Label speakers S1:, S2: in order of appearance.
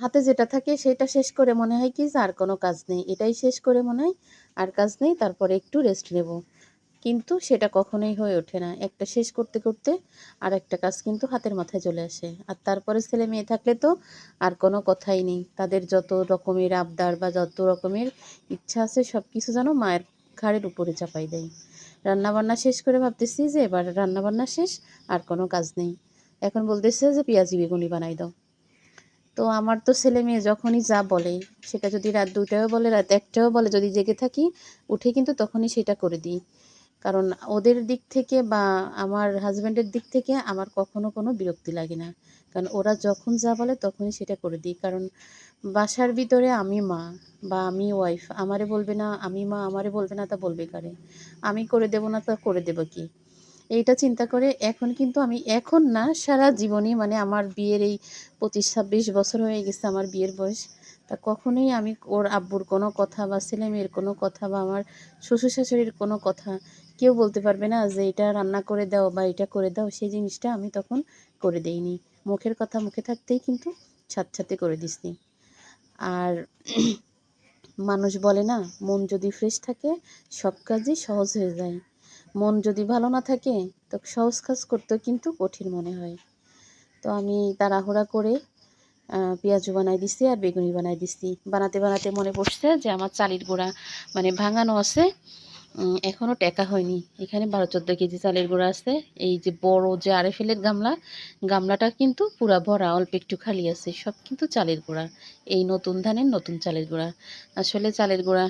S1: হাতে যেটা থাকে সেটা শেষ করে মনে হয় কি যে আর কোনো কাজ নেই, এটাই শেষ করে মনে হয় আর কাজ নেই, তারপরে একটু রেস্ট নেব। কিন্তু সেটা কখনোই হয়ে ওঠে না। একটা শেষ করতে করতে আরেকটা কাজ কিন্তু হাতের মাথায় চলে আসে। আর তারপরে ছেলে মেয়ে থাকলে তো আর কোনো কথাই নেই। তাদের যত রকমের আবদার বা যত রকমের ইচ্ছা আছে সব কিছু যেন মায়ের ঘাড়ের উপরে চাপাই দেয়। রান্নাবান্না শেষ করে ভাবতেছি যে এবার রান্নাবান্না শেষ, আর কোনো কাজ নেই। এখন বলতেছে যে পেঁয়াজি বেগুনি বানাই দাও। তো আমার তো ছেলে মেয়ে যখনই যা বলে, সেটা যদি রাত ২টায়ও বলে, রাত ১টায়ও বলে, যদি জেগে থাকি উঠে কিন্তু তখনই সেটা করে দিই। কারণ ওদের দিক থেকে বা আমার হাসব্যান্ডের দিক থেকে আমার কখনো কোনো বিরক্তি লাগে না। কারণ ওরা যখন যা বলে তখনই সেটা করে দিই। কারণ বাসার ভিতরে আমি মা বা আমি ওয়াইফ, আমারে বলবে না, আমি মা আমারে বলবে না, তা বলবে কারে? আমি করে দেব না, তা করে দেব কি? এইটা চিন্তা করে এখন কিন্তু আমি, এখন না সারা জীবনই, মানে আমার বিয়ের এই ২৫-২৬ বছর হয়ে গেছে আমার বিয়ের বয়স। তা কখনোই আমি ওর আব্বুর কোনো কথা বা ছেলেমেয়ের কোনো কথা বা আমার শ্বশুর-শাশুড়ির কোনো কথা কেউ বলতে পারবে না যে এটা রান্না করে দাও বা এটা করে দাও, সেই জিনিসটা আমি তখন করে দেইনি। মুখের কথা মুখে থাকতেই কিন্তু সাথে সাথে করে দিছি। আর মানুষ বলে না, মন যদি ফ্রেশ থাকে সব কাজই সহজ হয়ে যায়। মন যদি ভালো না থাকে তো সহজ কাজ করতেও কিন্তু কঠিন মনে হয়। তো আমি তাড়াহুড়া করে পেঁয়াজু বানাই দিছি আর বেগুনি বানাই দিছি। বানাতে বানাতে মনে পড়ছে যে আমার চালের গুঁড়া মানে ভাঙানো আছে, এখনও টেকা হয়নি। এখানে ১২-১৪ কেজি চালের গুঁড়া আছে। এই যে বড় যে আরএফএলের গামলা, গামলাটা কিন্তু পুরা ভরা, অল্প একটু খালি আছে। সব কিন্তু চালের গুঁড়া। এই নতুন ধানের নতুন চালের গুঁড়া। আসলে চালের গুঁড়া